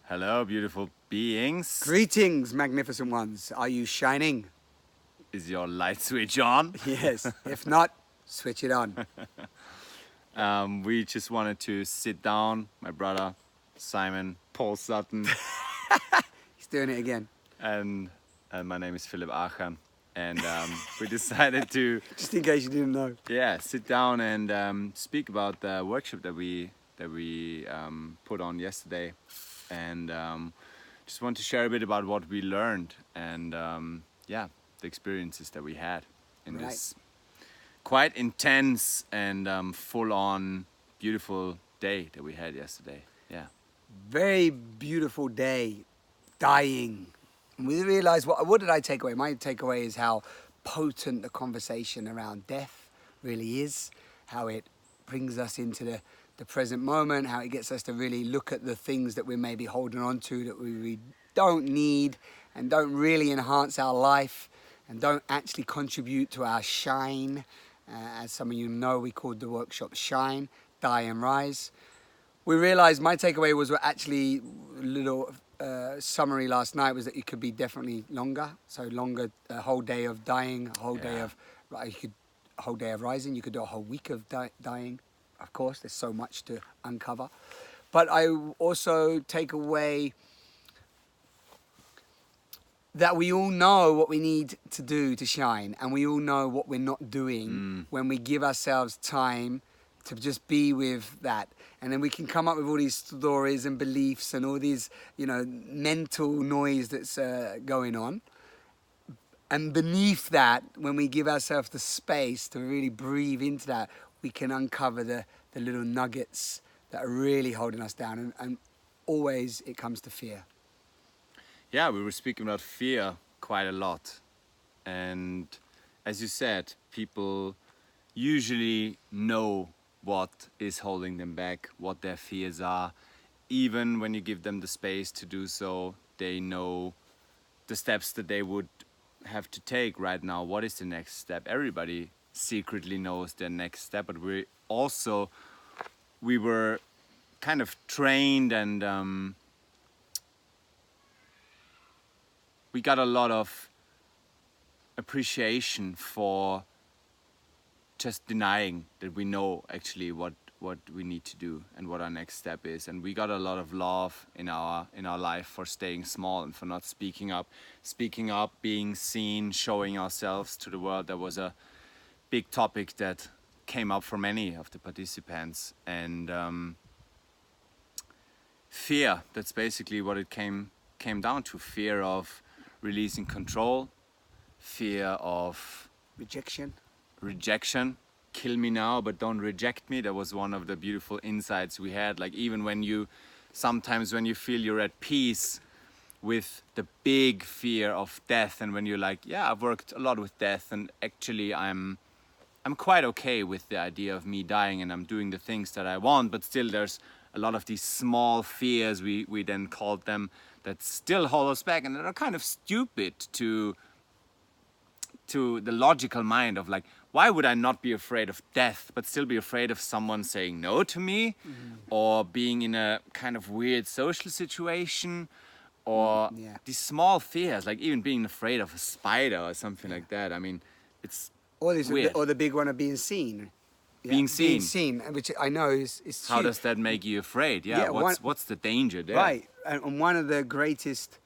Hello, beautiful beings. Greetings, magnificent ones. Are you shining? Is your light switch on? Yes. If not, switch it on. We just wanted to sit down, my brother, Simon, Paul Sutton, He's doing it again. and my name is Philipp Archan. And we decided to, Just in case you didn't know. sit down and speak about the workshop that we put on yesterday. And just want to share a bit about what we learned and the experiences that we had in this quite intense and full-on beautiful day that we had yesterday. Yeah. Very beautiful day. Dying. And we realized, what did I take away? My takeaway is how potent the conversation around death really is, how it brings us into the present moment, how it gets us to really look at the things that we're maybe holding on to that we really don't need and don't really enhance our life and don't actually contribute to our shine. As some of you know, we called the workshop Shine, Die and Rise. We realized my takeaway was actually a little summary last night was that it could be definitely longer. So longer, a whole day of dying, a whole day of, a whole day of rising. You could do a whole week of dying. Of course, there's so much to uncover. But I also take away that we all know what we need to do to shine, and we all know what we're not doing when we give ourselves time to just be with that. And then we can come up with all these stories and beliefs and all these, mental noise that's going on. And beneath that, when we give ourselves the space to really breathe into that, we can uncover the little nuggets that are really holding us down. And always it comes to fear. Yeah, we were speaking about fear quite a lot. And as you said, people usually know what is holding them back, what their fears are. Even when you give them the space to do so, they know the steps that they would have to take right now. What is the next step? Everybody secretly knows their next step, but we were kind of trained and we got a lot of appreciation for just denying that we know actually what we need to do and what our next step is. And we got a lot of love in our life for staying small and for not speaking up, being seen, showing ourselves to the world. That was a big topic that came up for many of the participants. And fear, that's basically what it came down to. Fear of releasing control, fear of rejection, kill me now but don't reject me. That was one of the beautiful insights we had. Like, even sometimes when you feel you're at peace with the big fear of death, and when you're like, I've worked a lot with death and actually I'm quite okay with the idea of me dying and I'm doing the things that I want, but still there's a lot of these small fears, we then called them, that still hold us back and that are kind of stupid to the logical mind of, like, why would I not be afraid of death but still be afraid of someone saying no to me, or being in a kind of weird social situation, or these small fears, like even being afraid of a spider or something like that. I mean, it's weird. Or the big one of being seen. Yeah, being seen, which I know is how does that make you afraid? What's the danger there? Right, and one of the greatest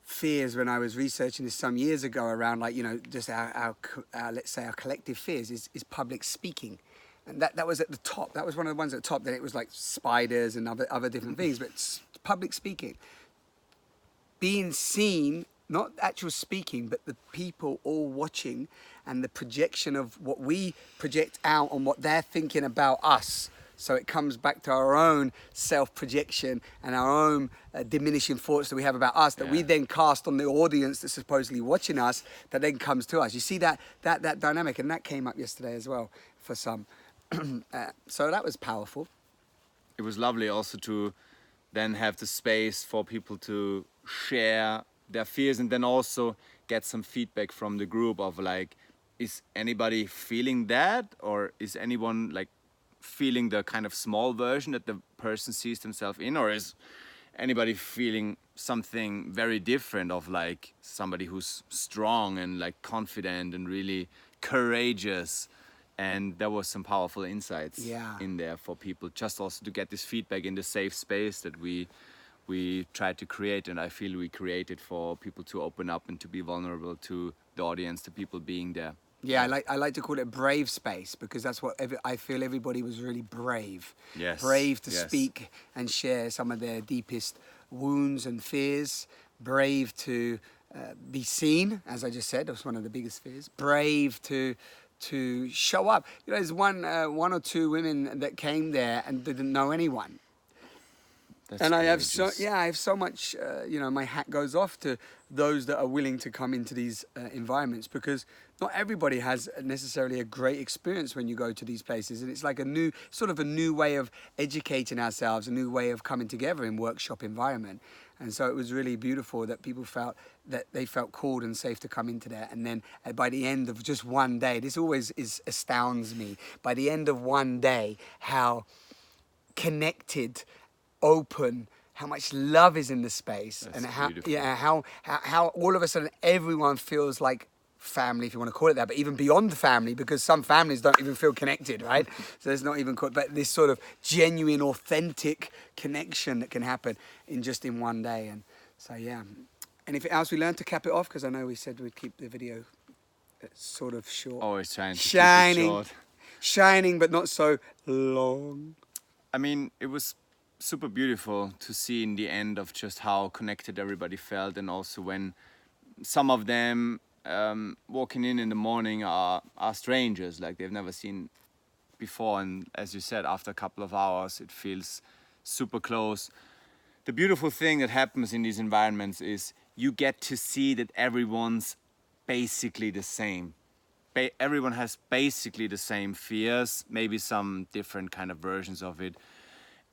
fears when I was researching this some years ago around, like, just our let's say our collective fears is public speaking. And that was at the top. That was one of the ones at the top. Then it was like spiders and other different things, but public speaking, being seen, not actual speaking, but the people all watching and the projection of what we project out on what they're thinking about us. So it comes back to our own self-projection and our own diminishing thoughts that we have about us that we then cast on the audience that's supposedly watching us, that then comes to us. You see that dynamic, and that came up yesterday as well for some. So that was powerful. It was lovely also to then have the space for people to share their fears and then also get some feedback from the group of, like, is anybody feeling that, or is anyone like feeling the kind of small version that the person sees themselves in, or is anybody feeling something very different of like somebody who's strong and like confident and really courageous. And there was some powerful insights in there for people, just also to get this feedback in the safe space that we tried to create. And I feel we created for people to open up and to be vulnerable to the audience, to people being there. Yeah, I like to call it brave space, because that's what I feel everybody was really brave. Yes. Brave to yes. speak and share some of their deepest wounds and fears. Brave to be seen, as I just said, that's one of the biggest fears. Brave to show up. You know, there's one or two women that came there and didn't know anyone. That's and I have courageous. so much, you know, my hat goes off to those that are willing to come into these environments, because not everybody has necessarily a great experience when you go to these places. And it's like a new way of educating ourselves, a new way of coming together in workshop environment. And so it was really beautiful that people felt that they felt called and safe to come into there. And then by the end of just one day, this always astounds me, by the end of one day, how connected, open, how much love is in the space. That's and how beautiful. how all of a sudden everyone feels like family, if you want to call it that, but even beyond the family, because some families don't even feel connected, right? So there's not even but this sort of genuine, authentic connection that can happen in one day. And so yeah. Anything else we learned to cap it off? Because I know we said we'd keep the video sort of short. Always trying to keep it Shining, short. shining, but not so long. I mean, it was super beautiful to see in the end of just how connected everybody felt, and also when some of them walking in the morning are strangers, like they've never seen before, and as you said, after a couple of hours it feels super close. The beautiful thing that happens in these environments is you get to see that everyone's basically the same. Everyone has basically the same fears, maybe some different kind of versions of it.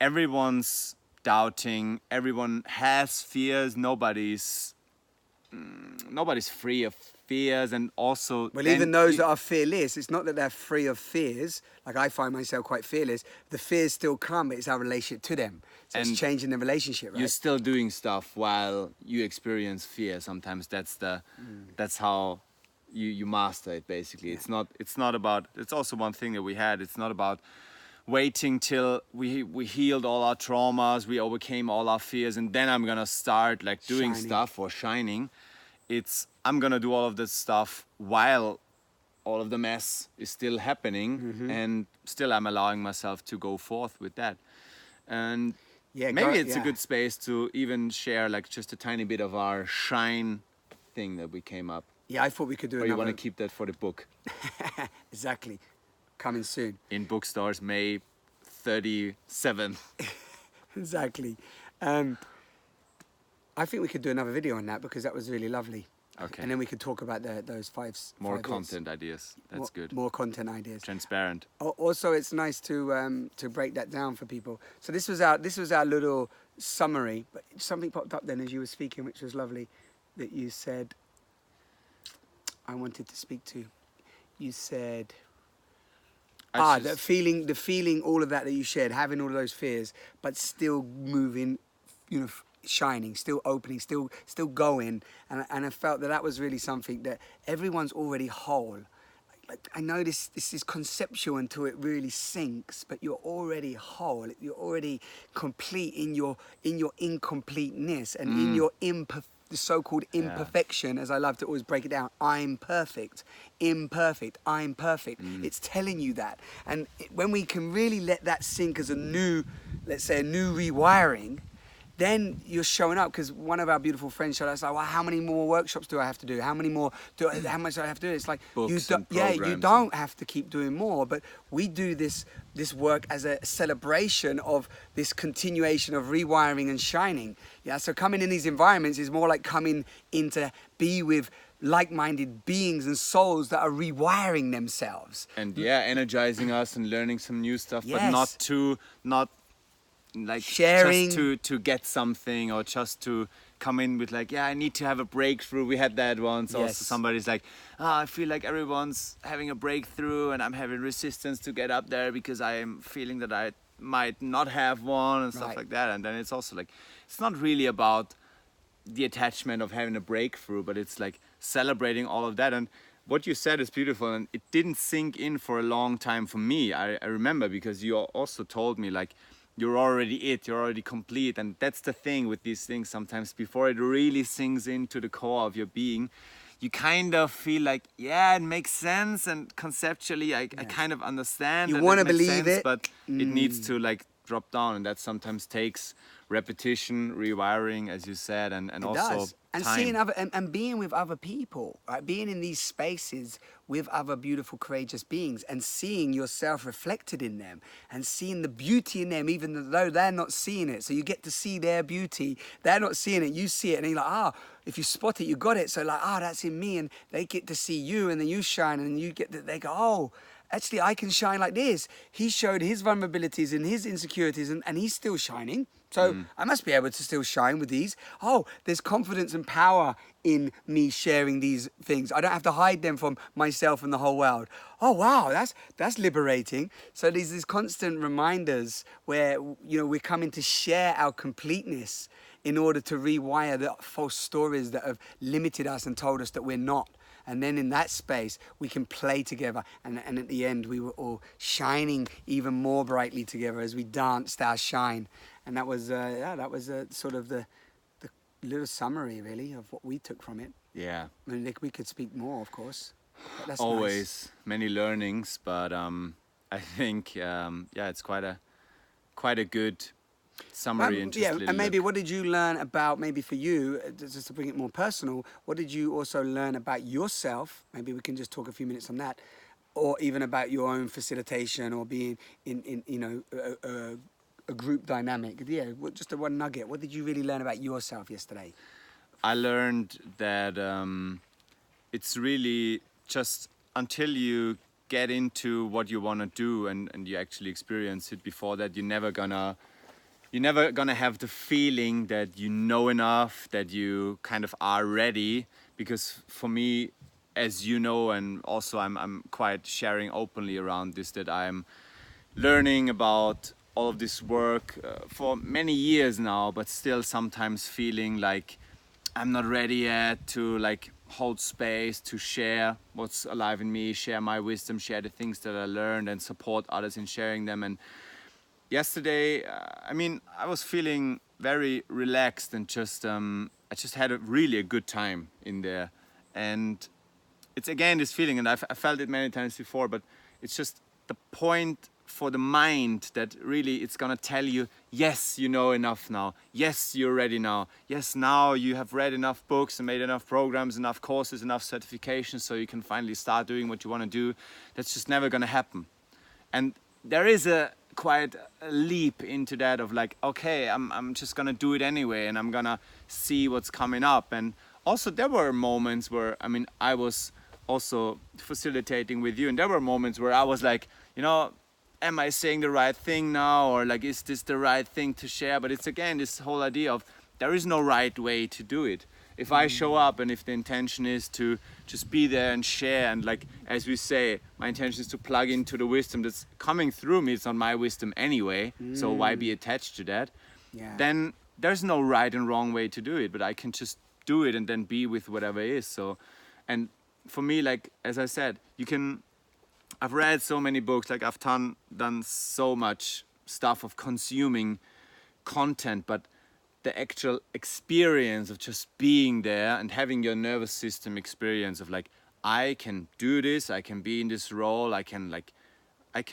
Everyone's doubting, everyone has fears, nobody's free of fears. And also, well, even those that are fearless, it's not that they're free of fears. Like I find myself quite fearless. The fears still come, but it's our relationship to them. So it's changing the relationship, right? You're still doing stuff while you experience fear. Sometimes that's how you master it, basically. Yeah. It's not about, it's also one thing that we had, it's not about waiting till we healed all our traumas, we overcame all our fears, and then I'm gonna start like doing stuff or shining. It's I'm gonna do all of this stuff while all of the mess is still happening, and still I'm allowing myself to go forth with that. And maybe it's a good space to even share like just a tiny bit of our shine thing that we came up. Yeah, I thought we could do Or another. you want to keep that for the book? Exactly. Coming soon. In bookstores, May 37th. Exactly. I think we could do another video on that, because that was really lovely. Okay. And then we could talk about those five. More 5 content ideas. That's good. More content ideas. Transparent. Also, it's nice to break that down for people. So this was our little summary. But something popped up then as you were speaking, which was lovely, that you said. I wanted to speak to. You said. The feeling, all of that you shared, having all of those fears, but still moving, you know, shining, still opening, still going, and I felt that was really something that everyone's already whole. Like, I know this is conceptual until it really sinks, but you're already whole. You're already complete in your incompleteness and in your the so-called imperfection, as I love to always break it down. I'm perfect, imperfect, I'm perfect. It's telling you that. And when we can really let that sink as a new, let's say a new rewiring, then you're showing up. Because one of our beautiful friends showed us, like, well, how many more workshops do I have to do? How much do I have to do? It's like, you don't have to keep doing more, but we do this work as a celebration of this continuation of rewiring and shining. Yeah, so coming in these environments is more like coming in to be with like-minded beings and souls that are rewiring themselves. And energizing us and learning some new stuff, Yes. but not like sharing, just to get something, or just to come in with like, I need to have a breakthrough. We had that once. Yes. Also somebody's like, I feel like everyone's having a breakthrough and I'm having resistance to get up there because I am feeling that might not have one and stuff Right. like that. And then it's also like, it's not really about the attachment of having a breakthrough, but it's like celebrating all of that. And what you said is beautiful, and it didn't sink in for a long time for me. I remember, because you also told me like, you're already you're already complete. And that's the thing with these things, sometimes before it really sinks into the core of your being, you kind of feel like, yeah, it makes sense, and conceptually I kind of understand. You that wanna makes believe sense, it. but it needs to like drop down, and that sometimes takes repetition, rewiring, as you said, and It also does. And time. seeing other and being with other people, right? Being in these spaces with other beautiful, courageous beings, and seeing yourself reflected in them, and seeing the beauty in them, even though they're not seeing it. So you get to see their beauty. They're not seeing it. You see it, and you're like, if you spot it, you got it. So like, that's in me, and they get to see you, and then you shine, and you get they go, actually, I can shine like this. He showed his vulnerabilities and his insecurities, and he's still shining. So I must be able to still shine with these. There's confidence and power in me sharing these things. I don't have to hide them from myself and the whole world. Oh, wow, that's liberating. So there's these constant reminders where, we're coming to share our completeness in order to rewire the false stories that have limited us and told us that we're not. And then in that space, we can play together. And at the end, we were all shining even more brightly together as we danced our shine. And that was, sort of the little summary, really, of what we took from it. Yeah. I mean, we could speak more, of course. But that's Always nice. many learnings, but I think, it's quite a good summary. And just And maybe what did you learn about, maybe for you, just to bring it more personal, what did you also learn about yourself? Maybe we can just talk a few minutes on that, or even about your own facilitation or being in a group dynamic. Yeah, just a one nugget. What did you really learn about yourself yesterday? I learned that it's really just until you get into what you want to do, and you actually experience it, before that you're never gonna have the feeling that you know enough, that you kind of are ready. Because for me, as you know, and also I'm quite sharing openly around this, that I'm learning about all of this work for many years now, but still sometimes feeling like I'm not ready yet to like hold space, to share what's alive in me, share my wisdom, share the things that I learned, and support others in sharing them. And yesterday, I was feeling very relaxed, and just I just had a good time in there. And it's again this feeling, and I felt it many times before, but it's just the point for the mind that really it's gonna tell you, yes, you know enough now, yes, you're ready now, yes, now you have read enough books and made enough programs, enough courses, enough certifications, so you can finally start doing what you want to do. That's just never gonna happen. And there is quite a leap into that of like, okay, I'm just gonna do it anyway, and I'm gonna see what's coming up. And also there were moments where I was also facilitating with you, and there were moments where I was like, am I saying the right thing now, or like, is this the right thing to share? But it's again this whole idea of there is no right way to do it. If I show up, and if the intention is to just be there and share, and like, as we say, my intention is to plug into the wisdom that's coming through me, it's not my wisdom anyway, so why be attached to that? Yeah. Then there's no right and wrong way to do it, but I can just do it and then be with whatever is. So, and for me, like, as I said, I've read so many books, like I've done so much stuff of consuming content, but the actual experience of just being there and having your nervous system experience of like, I can do this, I can be in this role, I can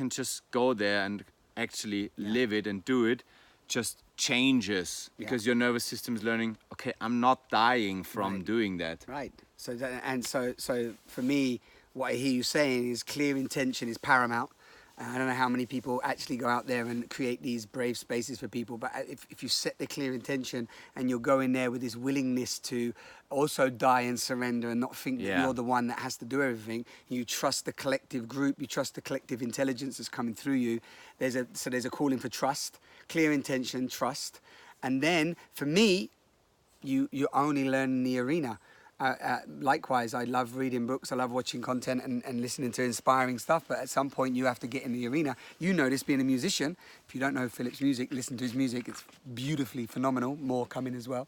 just go there and actually live it and do it, just changes, because your nervous system is learning, okay, I'm not dying from doing that. Right. So for me, what I hear you saying is clear intention is paramount. I don't know how many people actually go out there and create these brave spaces for people, but if you set the clear intention and you'll go in there with this willingness to also die and surrender and not think that you're the one that has to do everything, you trust the collective group, you trust the collective intelligence that's coming through you. There's a calling for trust, clear intention, trust. And then for me, you're only learning the arena. Likewise, I love reading books, I love watching content and listening to inspiring stuff, but at some point you have to get in the arena. You know this being a musician. If you don't know Philipp's music, listen to his music. It's beautifully phenomenal. More coming as well.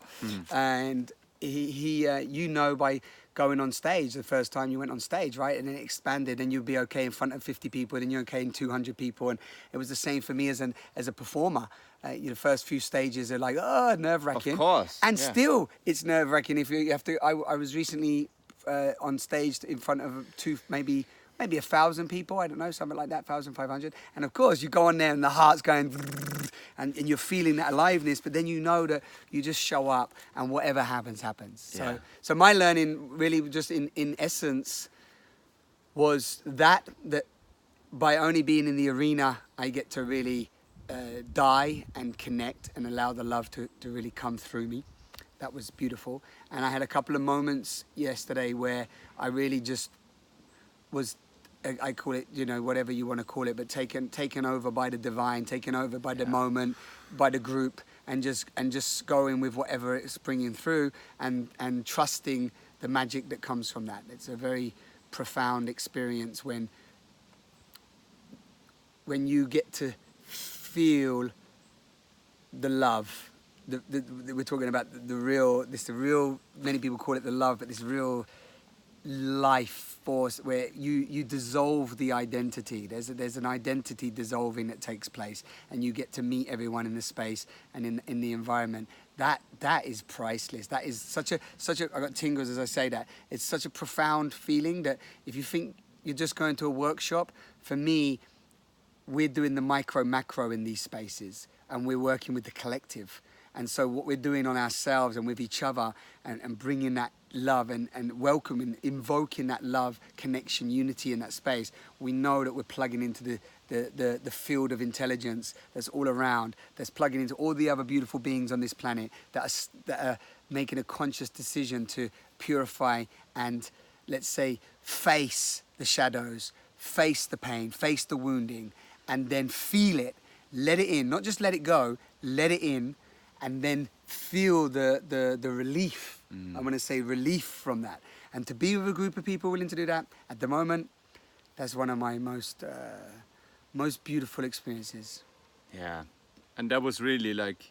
And you know, by going on stage the first time you went on stage, right? And then it expanded, and you'd be okay in front of 50 people, then you're okay in 200 people. And it was the same for me as a performer. The first few stages are like, oh, nerve-wracking. Of course. And yeah. still, it's nerve-wracking if you have to. I was recently on stage in front of maybe 1,000 people, I don't know, something like that, 1,500. And of course, you go on there and the heart's going, and you're feeling that aliveness, but then you know that you just show up and whatever happens, happens. Yeah. So my learning really just in essence was that by only being in the arena, I get to really die and connect and allow the love to really come through me. That was beautiful. And I had a couple of moments yesterday where I really just was, I call it, whatever you want to call it, but taken over by the divine, taken over by the moment, by the group, and just going with whatever it's bringing through, and trusting the magic that comes from that. It's a very profound experience when you get to feel the love. We're talking about the real, many people call it the love, but this real life force where you dissolve the identity. There's an identity dissolving that takes place, and you get to meet everyone in the space and in the environment. That is priceless. That is such a I got tingles as I say that. It's such a profound feeling that if you think you're just going to a workshop, for me, we're doing the micro macro in these spaces, and we're working with the collective. And so what we're doing on ourselves and with each other, and bringing that love and welcoming, invoking that love, connection, unity in that space, we know that we're plugging into the field of intelligence that's all around, that's plugging into all the other beautiful beings on this planet that are making a conscious decision to purify and, let's say, face the shadows, face the pain, face the wounding, and then feel it, let it in, not just let it go, let it in, and then feel the relief. I'm going to say relief from that. And to be with a group of people willing to do that, at the moment, that's one of my most beautiful experiences. Yeah, and that was really, like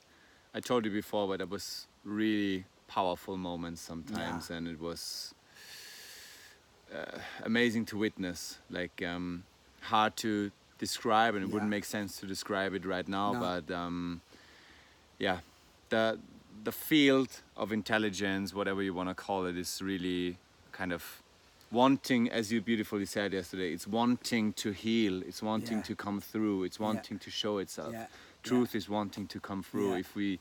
I told you before, but that was really powerful moments sometimes, and it was amazing to witness, like hard to describe, and it wouldn't make sense to describe it right now, but the field of intelligence, whatever you want to call it, is really kind of wanting, as you beautifully said yesterday, it's wanting to heal, it's wanting to come through, it's wanting to show itself. Truth is wanting to come through. If we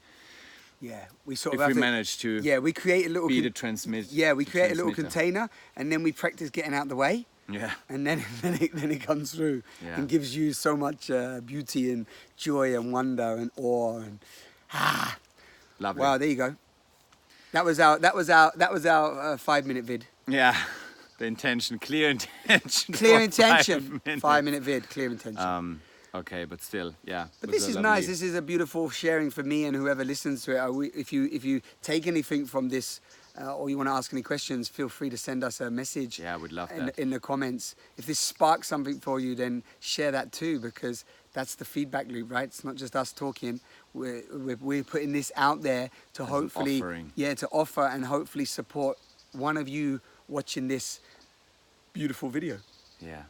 manage to we create a little be the transmit. We create a little container, and then we practice getting out the way. Yeah. And then it comes through and gives you so much beauty and joy and wonder and awe and Lovely. Wow, there you go. That was our 5-minute vid. Yeah. The intention, clear intention. Clear intention. 5-minute vid, clear intention. Okay, but still, yeah. But this is nice. This is a beautiful sharing for me and whoever listens to it. If you take anything from this, or you want to ask any questions, feel free to send us a message. Yeah, we'd love that. In the comments. If this sparks something for you, then share that too, because that's the feedback loop, right? It's not just us talking. We're putting this out there to hopefully, to offer and hopefully support one of you watching this beautiful video. Yeah.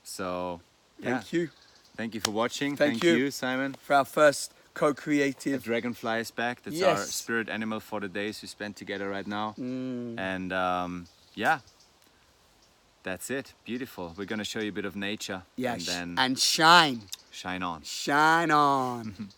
So, thank you. Thank you for watching. Thank you, Simon. For our first co-creative. The dragonfly is back. That's our spirit animal for the days we spent together right now. And that's it. Beautiful. We're going to show you a bit of nature. Yeah, and then and shine. Shine on. Shine on.